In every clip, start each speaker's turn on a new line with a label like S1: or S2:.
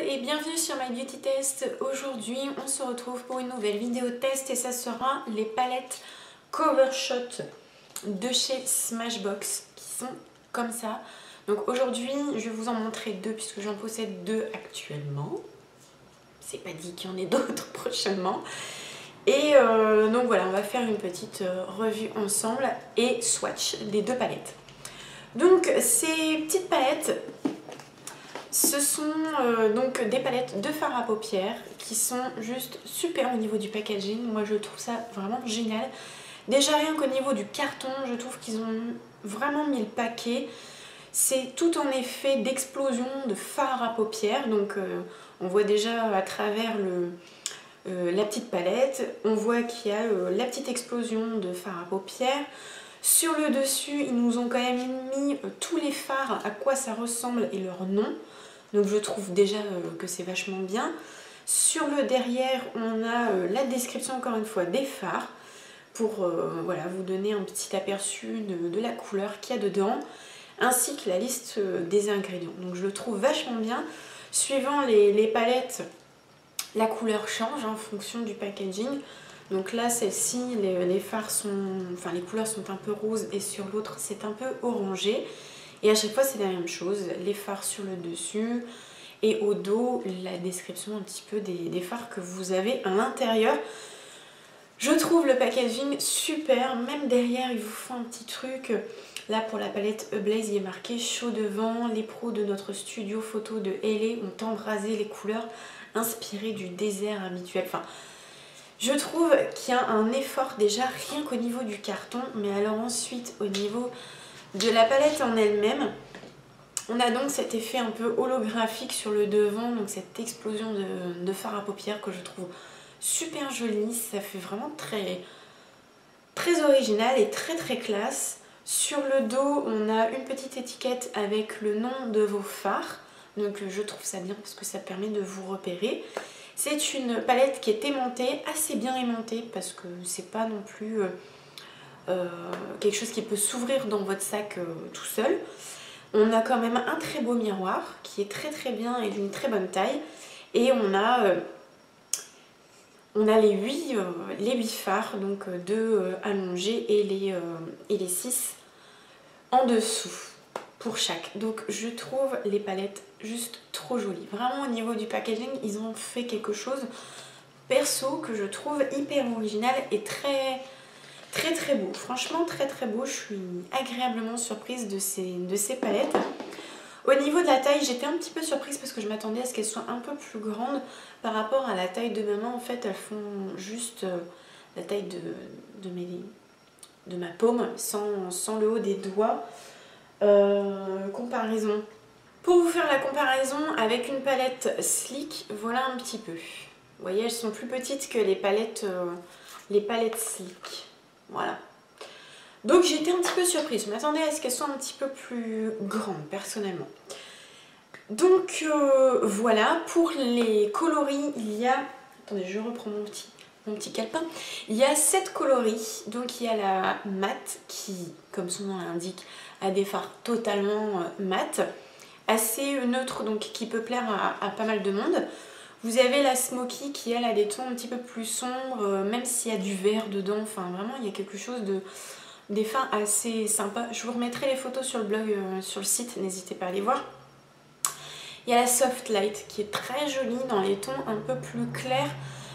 S1: et bienvenue sur My Beauty Test. Aujourd'hui on se retrouve pour une nouvelle vidéo test et ça sera les palettes Cover Shot de chez Smashbox qui sont comme ça. Donc aujourd'hui je vais vous en montrer deux puisque j'en possède deux actuellement. C'est pas dit qu'il y en ait d'autres prochainement. Et donc voilà, on va faire une petite revue ensemble et swatch des deux palettes. Donc ces petites palettes, ce sont donc des palettes de fard à paupières qui sont juste super au niveau du packaging. Moi je trouve ça vraiment génial. Déjà rien qu'au niveau du carton, je trouve qu'ils ont vraiment mis le paquet. C'est tout en effet d'explosion de fard à paupières. Donc on voit déjà à travers la petite palette, on voit qu'il y a la petite explosion de fard à paupières. Sur le dessus, ils nous ont quand même mis tous les fards, à quoi ça ressemble et leur nom. Donc je trouve déjà que c'est vachement bien. Sur le derrière, on a la description encore une fois des fards pour voilà, vous donner un petit aperçu de la couleur qu'il y a dedans, ainsi que la liste des ingrédients. Donc je le trouve vachement bien. Suivant les palettes, la couleur change en fonction du packaging. Donc là, celle-ci, les fards sont, enfin les couleurs sont un peu roses et sur l'autre c'est un peu orangé. Et à chaque fois c'est la même chose, les fards sur le dessus et au dos la description un petit peu des fards que vous avez à l'intérieur. Je trouve le packaging super, même derrière ils vous font un petit truc. Là pour la palette Blaze il est marqué chaud devant, les pros de notre studio photo de LA ont embrasé les couleurs inspirées du désert habituel. Enfin, je trouve qu'il y a un effort déjà rien qu'au niveau du carton, mais alors ensuite au niveau de la palette en elle-même, on a donc cet effet un peu holographique sur le devant, donc cette explosion de fard à paupières que je trouve super jolie. Ça fait vraiment très original et très classe. Sur le dos, on a une petite étiquette avec le nom de vos fards, donc je trouve ça bien parce que ça permet de vous repérer. C'est une palette qui est aimantée, assez bien aimantée parce que c'est pas non plus quelque chose qui peut s'ouvrir dans votre sac tout seul. On a quand même un très beau miroir qui est très bien et d'une très bonne taille. Et on a les 8 fards, donc 2 allongés et les 6 en dessous pour chaque. Donc je trouve les palettes juste trop jolies. Vraiment au niveau du packaging, ils ont fait quelque chose perso que je trouve hyper original et très beau. Franchement très beau. Je suis agréablement surprise de ces palettes. Au niveau de la taille, j'étais un petit peu surprise parce que je m'attendais à ce qu'elles soient un peu plus grandes par rapport à la taille de ma main. En fait, elles font juste la taille de ma paume sans le haut des doigts. Comparaison. Pour vous faire la comparaison avec une palette Sleek, voilà un petit peu. Vous voyez, elles sont plus petites que les palettes Sleek. Voilà. Donc j'étais un petit peu surprise, je m'attendais à ce qu'elles soient un petit peu plus grandes personnellement. Donc voilà, pour les coloris, il y a... Attendez, je reprends mon petit calepin. Il y a 7 coloris, donc il y a la mat qui, comme son nom l'indique, a des fards totalement mat, assez neutre, donc qui peut plaire à pas mal de monde. Vous avez la Smoky qui elle a des tons un petit peu plus sombres, même s'il y a du vert dedans, enfin vraiment il y a quelque chose des fards assez sympa. Je vous remettrai les photos sur le blog, sur le site, n'hésitez pas à les voir. Il y a la Soft Light qui est très jolie dans les tons un peu plus clairs,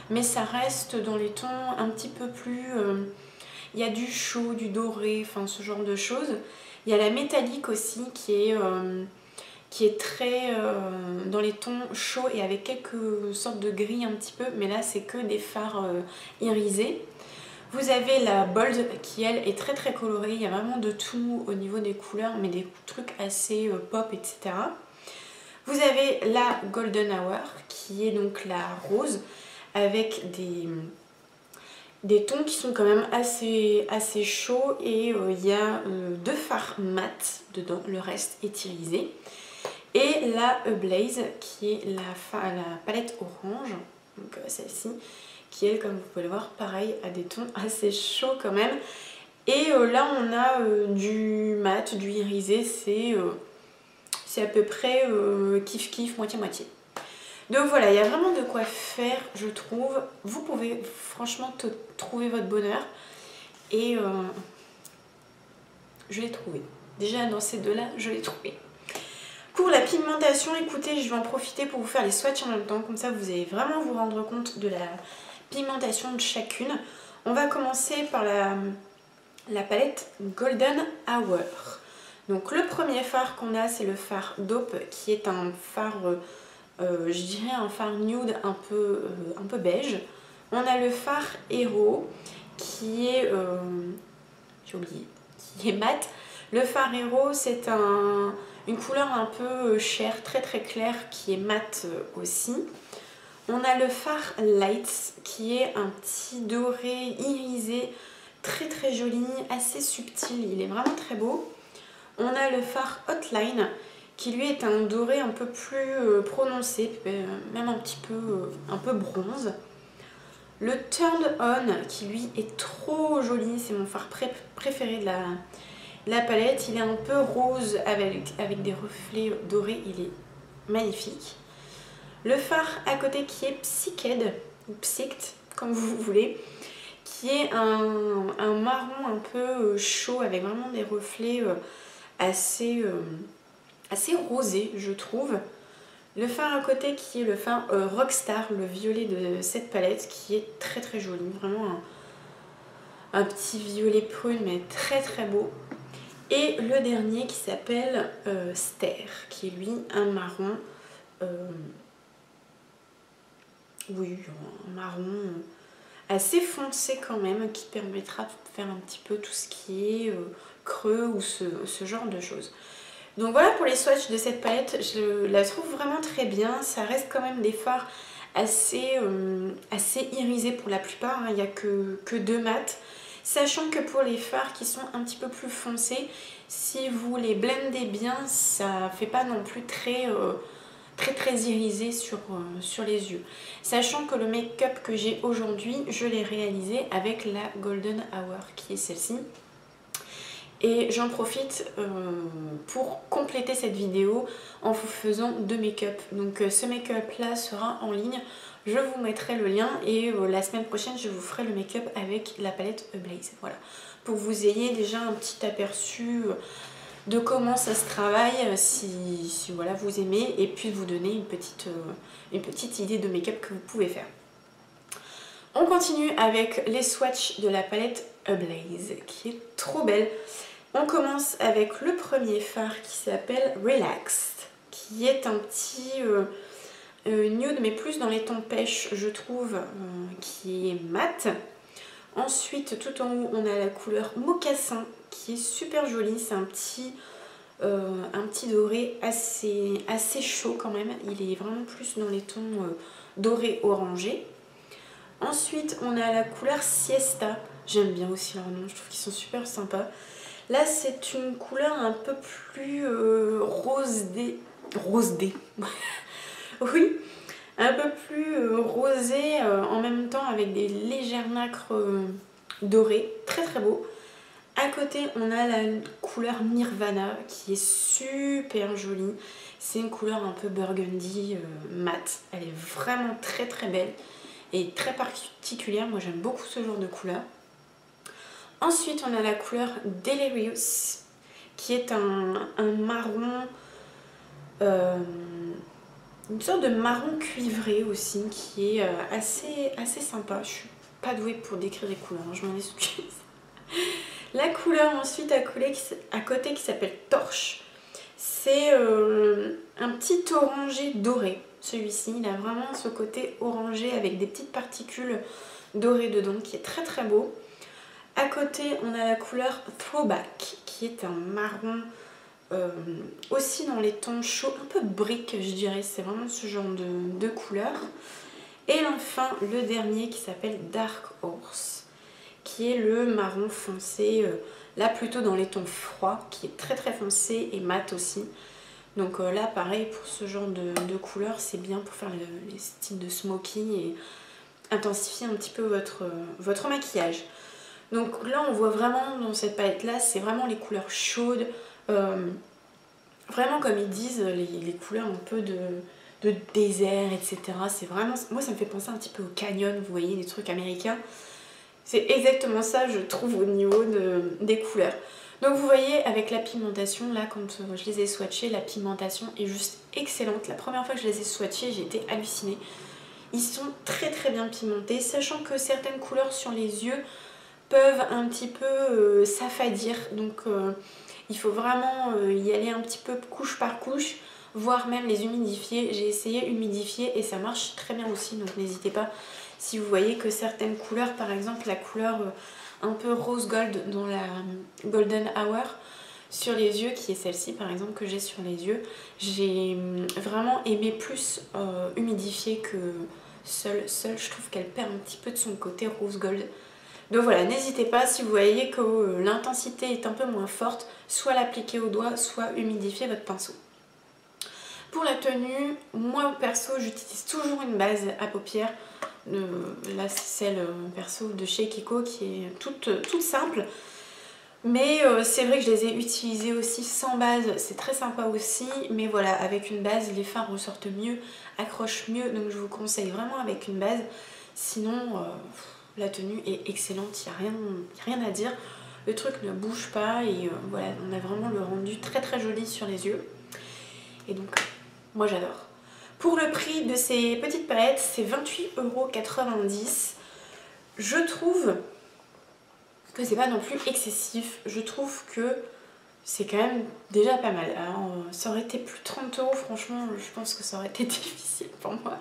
S1: mais ça reste dans les tons un petit peu plus... il y a du chaud, du doré, enfin ce genre de choses. Il y a la métallique aussi qui est très dans les tons chauds et avec quelques sortes de gris un petit peu, mais là c'est que des fards irisés. Vous avez la Bold qui elle est très colorée, il y a vraiment de tout au niveau des couleurs, mais des trucs assez pop, etc. Vous avez la Golden Hour qui est donc la rose avec des tons qui sont quand même assez chauds et il y a 2 fards mat dedans, le reste est irisé. Et la Blaze qui est la palette orange, donc celle-ci, qui elle, comme vous pouvez le voir, pareil, a des tons assez chauds quand même. Et là on a du mat, du irisé, c'est à peu près kiff-kiff, moitié-moitié. Donc voilà, il y a vraiment de quoi faire, je trouve. Vous pouvez franchement trouver votre bonheur. Et je l'ai trouvé. Déjà dans ces deux-là, je l'ai trouvé. Pour la pigmentation, écoutez, je vais en profiter pour vous faire les swatchs en même temps. Comme ça, vous allez vraiment vous rendre compte de la pigmentation de chacune. On va commencer par la palette Golden Hour. Donc le premier fard qu'on a, c'est le fard Dope, qui est un fard, je dirais un fard nude un peu beige. On a le fard Hero, qui est, j'ai oublié, qui est mat. Le fard Hero, c'est une couleur un peu chair, très très claire, qui est mat aussi. On a le fard Lights, qui est un petit doré irisé, très très joli, assez subtil, il est vraiment très beau. On a le fard Hotline, qui lui est un doré un peu plus prononcé, même un petit peu, un peu bronze. Le Turned On, qui lui est trop joli, c'est mon fard préféré de la palette. Il est un peu rose avec des reflets dorés, il est magnifique. Le fard à côté qui est Psyched, ou Psyched, comme vous voulez, qui est un marron un peu chaud avec vraiment des reflets assez rosés, je trouve. Le fard à côté qui est le fard Rockstar, le violet de cette palette, qui est très très joli, vraiment un petit violet prune mais très très beau. Et le dernier qui s'appelle Ster, qui est lui un marron, oui, un marron assez foncé quand même, qui permettra de faire un petit peu tout ce qui est creux ou ce genre de choses. Donc voilà pour les swatchs de cette palette, je la trouve vraiment très bien. Ça reste quand même des fards assez irisés pour la plupart, hein. Il n'y a que deux mats. Sachant que pour les fards qui sont un petit peu plus foncés, si vous les blendez bien, ça fait pas non plus très irisé sur les yeux. Sachant que le make-up que j'ai aujourd'hui, je l'ai réalisé avec la Golden Hour, qui est celle-ci. Et j'en profite pour compléter cette vidéo en vous faisant deux make-up. Donc ce make-up là sera en ligne, je vous mettrai le lien et la semaine prochaine je vous ferai le make-up avec la palette Ablaze. Voilà, pour que vous ayez déjà un petit aperçu de comment ça se travaille, si voilà, vous aimez, et puis vous donner une petite idée de make-up que vous pouvez faire. On continue avec les swatchs de la palette Ablaze, qui est trop belle. On commence avec le premier fard qui s'appelle Relaxed, qui est un petit nude, mais plus dans les tons pêche, je trouve, qui est mat. Ensuite, tout en haut, on a la couleur Mocassin, qui est super jolie. C'est un petit doré assez chaud quand même. Il est vraiment plus dans les tons dorés orangés. Ensuite, on a la couleur Siesta. J'aime bien aussi leurs noms, je trouve qu'ils sont super sympas. Là, c'est une couleur un peu plus rosée. Oui, un peu plus rosée en même temps avec des légères nacres dorées. Très très beau. À côté, on a la couleur Nirvana qui est super jolie. C'est une couleur un peu burgundy mat. Elle est vraiment très très belle et très particulière. Moi, j'aime beaucoup ce genre de couleur. Ensuite, on a la couleur Delirious, qui est un marron, une sorte de marron cuivré aussi, qui est assez sympa. Je suis pas douée pour décrire les couleurs, je m'en excuse. La couleur ensuite à côté qui s'appelle Torche, c'est un petit orangé doré. Celui-ci, il a vraiment ce côté orangé avec des petites particules dorées dedans, qui est très très beau. À côté, on a la couleur Throwback, qui est un marron aussi dans les tons chauds, un peu brique, je dirais. C'est vraiment ce genre de couleur. Et enfin, le dernier qui s'appelle Dark Horse, qui est le marron foncé, là plutôt dans les tons froids, qui est très très foncé et mat aussi. Donc là, pareil, pour ce genre de couleur, c'est bien pour faire les styles de smoky et intensifier un petit peu votre maquillage. Donc là on voit vraiment dans cette palette là, c'est vraiment les couleurs chaudes, vraiment comme ils disent, les couleurs un peu de désert, etc. C'est vraiment, moi ça me fait penser un petit peu au canyon, vous voyez, des trucs américains. C'est exactement ça, je trouve, au niveau des couleurs. Donc vous voyez, avec la pigmentation, là, quand je les ai swatchés, la pigmentation est juste excellente. La première fois que je les ai swatchés, j'ai été hallucinée. Ils sont très très bien pigmentés, sachant que certaines couleurs sur les yeux peuvent un petit peu s'affadir. Donc il faut vraiment y aller un petit peu couche par couche, voire même les humidifier. J'ai essayé humidifier et ça marche très bien aussi, donc n'hésitez pas. Si vous voyez que certaines couleurs, par exemple la couleur un peu rose gold dans la Golden Hour sur les yeux, qui est celle-ci par exemple que j'ai sur les yeux, j'ai vraiment aimé plus humidifier que seule. Je trouve qu'elle perd un petit peu de son côté rose gold. Donc voilà, n'hésitez pas, si vous voyez que l'intensité est un peu moins forte, soit l'appliquer au doigt, soit humidifier votre pinceau. Pour la tenue, moi perso j'utilise toujours une base à paupières. Là c'est celle perso de chez Kiko qui est toute simple. Mais c'est vrai que je les ai utilisées aussi sans base, c'est très sympa aussi. Mais voilà, avec une base, les fards ressortent mieux, accrochent mieux. Donc je vous conseille vraiment avec une base. Sinon, la tenue est excellente, il n'y a rien à dire. Le truc ne bouge pas et voilà, on a vraiment le rendu très très joli sur les yeux. Et donc, moi j'adore. Pour le prix de ces petites palettes, c'est 28,90 €. Je trouve que c'est pas non plus excessif. Je trouve que c'est quand même déjà pas mal. Alors, ça aurait été plus de 30 €, franchement, je pense que ça aurait été difficile pour moi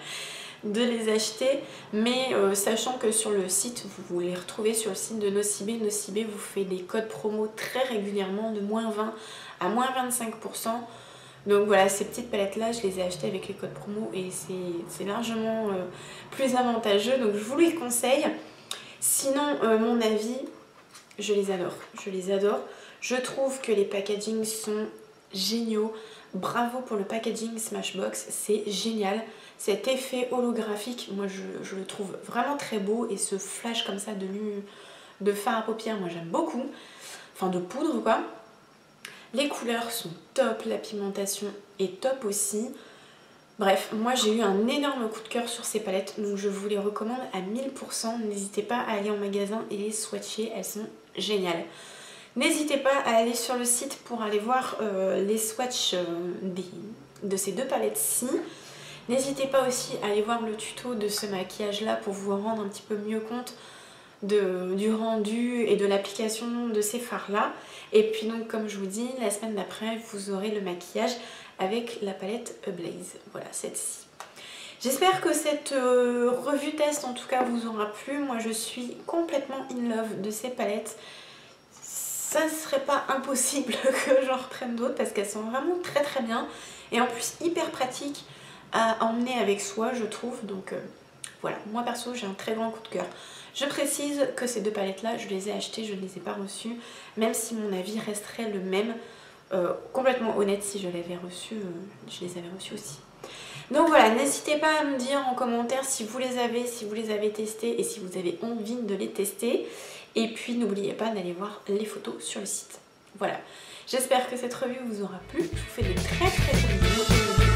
S1: de les acheter. Mais sachant que sur le site, vous les retrouvez sur le site de Nocibé. Nocibé vous fait des codes promo très régulièrement de -20 à -25%. Donc voilà, ces petites palettes là, je les ai achetées avec les codes promo et c'est largement plus avantageux. Donc je vous les conseille. Sinon, mon avis, je les adore. Je les adore. Je trouve que les packagings sont géniaux. Bravo pour le packaging Smashbox, c'est génial. Cet effet holographique, moi je le trouve vraiment très beau. Et ce flash comme ça de fard à paupières, moi j'aime beaucoup. Enfin de poudre quoi. Les couleurs sont top, la pigmentation est top aussi. Bref, moi j'ai eu un énorme coup de cœur sur ces palettes, donc je vous les recommande à 1000%. N'hésitez pas à aller en magasin et les swatcher, elles sont géniales. N'hésitez pas à aller sur le site pour aller voir les swatchs de ces deux palettes-ci. N'hésitez pas aussi à aller voir le tuto de ce maquillage-là pour vous rendre un petit peu mieux compte du rendu et de l'application de ces fards-là. Et puis donc comme je vous dis, la semaine d'après, vous aurez le maquillage avec la palette Ablaze. Voilà, celle-ci. J'espère que cette revue test en tout cas vous aura plu. Moi je suis complètement in love de ces palettes. Ça ne serait pas impossible que j'en reprenne d'autres parce qu'elles sont vraiment très très bien. Et en plus hyper pratiques à emmener avec soi je trouve. Donc voilà, moi perso j'ai un très grand coup de cœur. Je précise que ces deux palettes là je les ai achetées, je ne les ai pas reçues. Même si mon avis resterait le même. Complètement honnête, si je l'avais reçu, je les avais reçus aussi. Donc voilà, n'hésitez pas à me dire en commentaire si vous les avez testés et si vous avez envie de les tester. Et puis n'oubliez pas d'aller voir les photos sur le site. Voilà, j'espère que cette revue vous aura plu. Je vous fais de très très gros bisous.